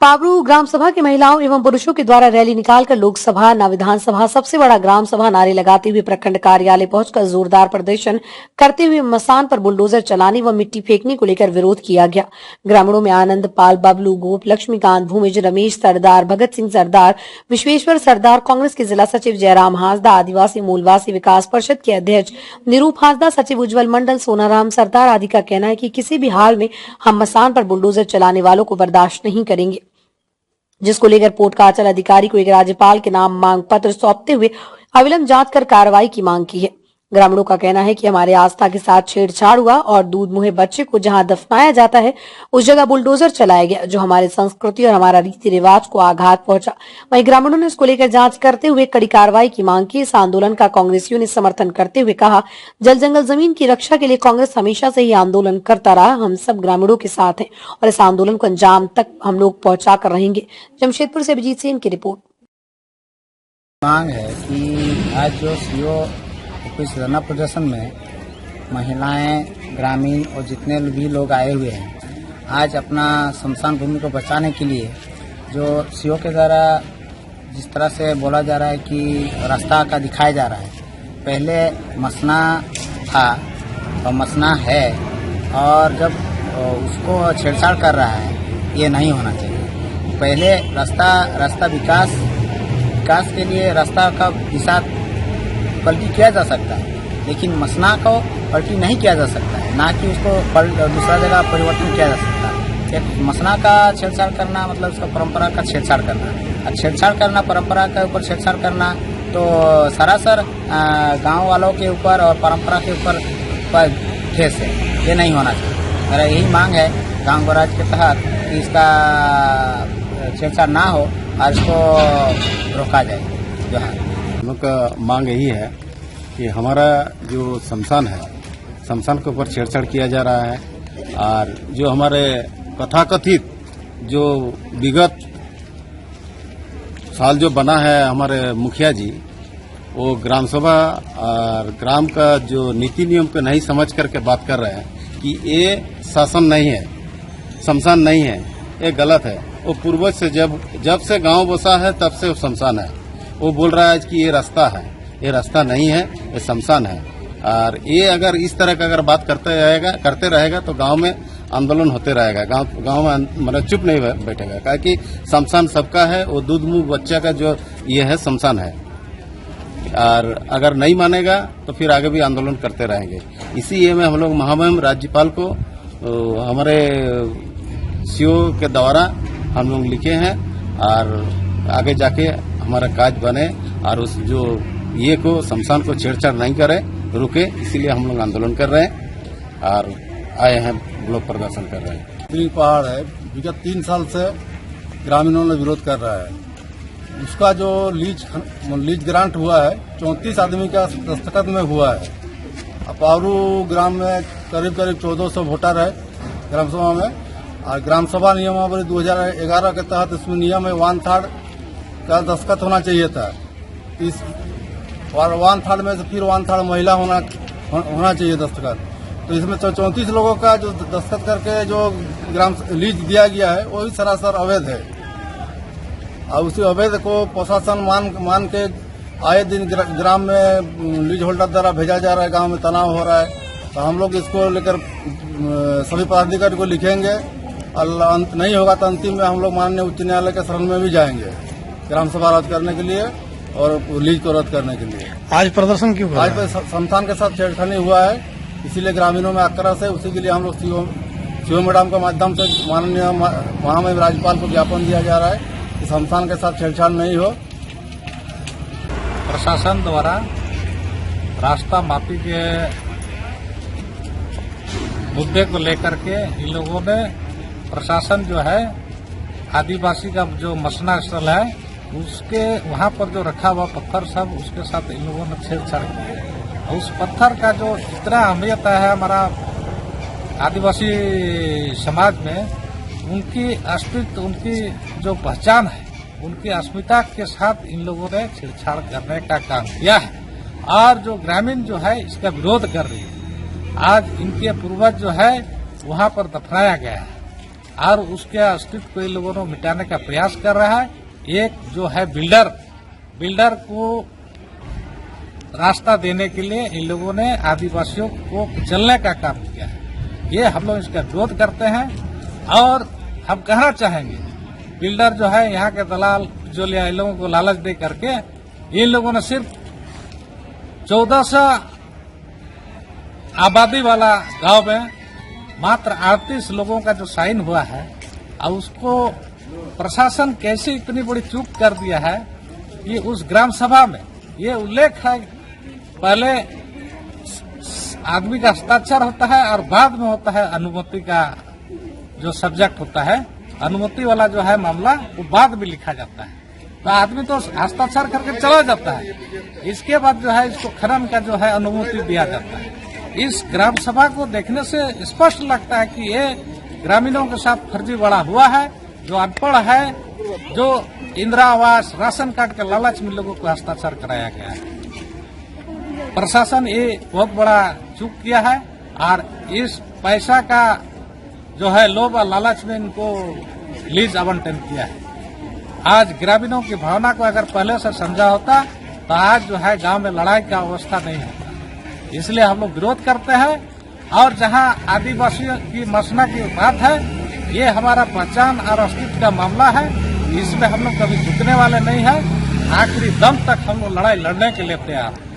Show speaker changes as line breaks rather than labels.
पाबरू ग्राम सभा की महिलाओं एवं पुरुषों के द्वारा रैली निकालकर लोकसभा न विधानसभा सबसे बड़ा ग्राम सभा नारे लगाते हुए प्रखंड कार्यालय पहुंचकर जोरदार प्रदर्शन करते हुए मसान पर बुलडोजर चलाने व मिट्टी फेंकने को लेकर विरोध किया गया। ग्रामीणों में आनंद पाल, बबलू गोप, लक्ष्मीकांत भूमिज, रमेश सरदार, भगत सिंह सरदार, विश्वेश्वर सरदार, कांग्रेस के जिला सचिव जयराम हांसदा, आदिवासी मूलवासी विकास परिषद के अध्यक्ष निरूप हांसदा, सचिव उज्जवल मंडल, सोनाराम सरदार आदि का कहना है कि किसी भी हाल में हम मसान पर बुलडोजर चलाने वालों को बर्दाश्त नहीं करेंगे, जिसको लेकर पोर्ट का अंचल अधिकारी को एक राज्यपाल के नाम मांग पत्र सौंपते हुए अविलंब जांच कर कार्रवाई की मांग की है। ग्रामीणों का कहना है कि हमारे आस्था के साथ छेड़छाड़ हुआ और दूध मुहे बच्चे को जहां दफनाया जाता है उस जगह बुलडोजर चलाया गया, जो हमारे संस्कृति और हमारा रीति रिवाज को आघात पहुंचा। वहीं ग्रामीणों ने इसको लेकर जांच करते हुए कड़ी कार्रवाई की मांग की। इस आंदोलन का कांग्रेसियों ने समर्थन करते हुए कहा, जल जंगल जमीन की रक्षा के लिए कांग्रेस हमेशा से ही आंदोलन करता रहा। हम सब ग्रामीणों के साथ हैं और इस आंदोलन को अंजाम तक हम लोग पहुंचा कर रहेंगे। जमशेदपुर से अभिजीत सिंह की रिपोर्ट।
मांग है कि आज जो सीओ ऑफिस धरना प्रदर्शन में महिलाएं, ग्रामीण और जितने भी लोग आए हुए हैं, आज अपना शमशान भूमि को बचाने के लिए जो सीओ के द्वारा जिस तरह से बोला जा रहा है कि रास्ता का दिखाया जा रहा है, पहले मसना था और मसना है, और जब उसको छेड़छाड़ कर रहा है, ये नहीं होना चाहिए। पहले रास्ता विकास के लिए रास्ता का दिशा पलटी किया जा सकता है, लेकिन मसना को पलटी नहीं किया जा सकता है, ना कि उसको दूसरा जगह परिवर्तन किया जा सकता है। एक मसना का छेड़छाड़ करना मतलब उसका परंपरा का छेड़छाड़ करना, और छेड़छाड़ करना परंपरा के ऊपर छेड़छाड़ करना तो सरासर गांव वालों के ऊपर और परंपरा के ऊपर ठेस है। ये नहीं होना चाहिए। मेरा यही मांग है गांव राज के तहत कि इसका छेड़छाड़ ना हो और इसको रोका जाए। जो है
हम लोग का मांग यही है कि हमारा जो शमशान है, शमशान के ऊपर छेड़छाड़ किया जा रहा है, और जो हमारे तथाकथित जो विगत साल जो बना है हमारे मुखिया जी, वो ग्राम सभा और ग्राम का जो नीति नियम को नहीं समझ करके बात कर रहे हैं कि ये शासन नहीं है, शमशान नहीं है, ये गलत है। वो पूर्वज से जब से गांव बसा है तब से वो शमशान है। वो बोल रहा है कि ये रास्ता है, ये रास्ता नहीं है, ये शमशान है। और ये अगर इस तरह का अगर बात करते रहेगा तो गांव में आंदोलन होते रहेगा, गांव में मतलब चुप नहीं बैठेगा, क्योंकि शमशान सबका है। वो दूध मुंह बच्चा का जो ये है शमशान है, और अगर नहीं मानेगा तो फिर आगे भी आंदोलन करते रहेंगे। इसी ये में हम लोग महामहिम राज्यपाल को हमारे सीओ के द्वारा हम लोग लिखे हैं, और आगे जाके हमारा काज बने और उस जो ये को शमशान को छेड़छाड़ नहीं करे, रुके। इसीलिए हम लोग आंदोलन कर रहे हैं और आए हैं, लोग प्रदर्शन कर रहे हैं।
पहाड़ है, विगत 3 साल से ग्रामीणों ने विरोध कर रहा है। उसका जो लीज ग्रांट हुआ है 34 आदमी का दस्तखत में हुआ है। पावरू ग्राम में करीब 1400 वोटर है ग्राम सभा में, और ग्राम सभा नियमावली 2011 के तहत इसमें नियम है 1/3 का दस्तखत होना चाहिए था। इस 1/3 में से फिर 1/3 महिला होना चाहिए दस्तखत। तो इसमें 34 लोगों का जो दस्तखत करके जो ग्राम लीज दिया गया है वही सरासर अवैध है, और उसी अवैध को प्रशासन मान के आए दिन ग्राम में लीज होल्डर द्वारा भेजा जा रहा है, गांव में तनाव हो रहा है। तो हम लोग इसको लेकर सभी पदाधिकारी को लिखेंगे, और अंत नहीं होगा तो अंतिम में हम लोग माननीय उच्च न्यायालय के शरण में भी जाएंगे ग्राम सभा रद्द करने के लिए और लीज को रद्द करने के लिए।
आज प्रदर्शन क्यों?
आज शमशान के साथ छेड़खानी हुआ है, इसीलिए ग्रामीणों में आक्रोश है। उसी के लिए हम लोग सीओ मैडम के माध्यम से माननीय महामहिम राज्यपाल को ज्ञापन दिया जा रहा है कि शमशान के साथ छेड़छाड़ नहीं हो।
प्रशासन द्वारा रास्ता मापी के मुद्दे को लेकर के इन लोगों ने, प्रशासन जो है आदिवासी का जो मसना स्थल है उसके वहां पर जो रखा हुआ पत्थर सब, उसके साथ इन लोगों ने छेड़छाड़ की। उस पत्थर का जो इतना अहमियत है हमारा आदिवासी समाज में, उनकी अस्तित्व, उनकी जो पहचान है, उनकी अस्मिता के साथ इन लोगों ने छेड़छाड़ करने का काम किया है, और जो ग्रामीण जो है इसका विरोध कर रही है। आज इनके पूर्वज जो है वहां पर दफनाया गया है।
और उसके अस्तित्व को इन लोगों ने मिटाने का प्रयास कर रहा है। एक जो है बिल्डर को रास्ता देने के लिए इन लोगों ने आदिवासियों को कुचलने का काम किया है। ये हम लोग इसका विरोध करते हैं और हम कहना चाहेंगे बिल्डर जो है यहाँ के दलाल जो लिया इन लोगों को लालच दे करके इन लोगों ने सिर्फ 1400 आबादी वाला गांव में मात्र 38 लोगों का जो साइन हुआ है और उसको प्रशासन कैसे इतनी बड़ी चूक कर दिया है कि उस ग्राम सभा में ये उल्लेख है पहले आदमी का हस्ताक्षर होता है और बाद में होता है अनुमति का जो सब्जेक्ट होता है। अनुमति वाला जो है मामला वो बाद में लिखा जाता है, तो आदमी तो हस्ताक्षर करके चला जाता है। इसके बाद जो है इसको खनन का जो है अनुमति दिया जाता है। इस ग्राम सभा को देखने से स्पष्ट लगता है कि ये ग्रामीणों के साथ फर्जीवाड़ा हुआ है। जो अनपढ़ है, जो इंदिरा आवास राशन कार्ड के लालच में लोगों को हस्ताक्षर कराया गया है। प्रशासन ये बहुत बड़ा चूक किया है और इस पैसा का जो है लोभ और लालच में इनको लीज आवंटन किया है। आज ग्रामीणों की भावना को अगर पहले से समझा होता तो आज जो है गांव में लड़ाई का अवस्था नहीं होता। इसलिए हम लोग विरोध करते हैं और जहां आदिवासियों की मसना की बात है, ये हमारा पहचान और अस्तित्व का मामला है। इसमें हम लोग कभी झुकने वाले नहीं है। आखिरी दम तक हम लोग लड़ाई लड़ने के लिए तैयार हैं।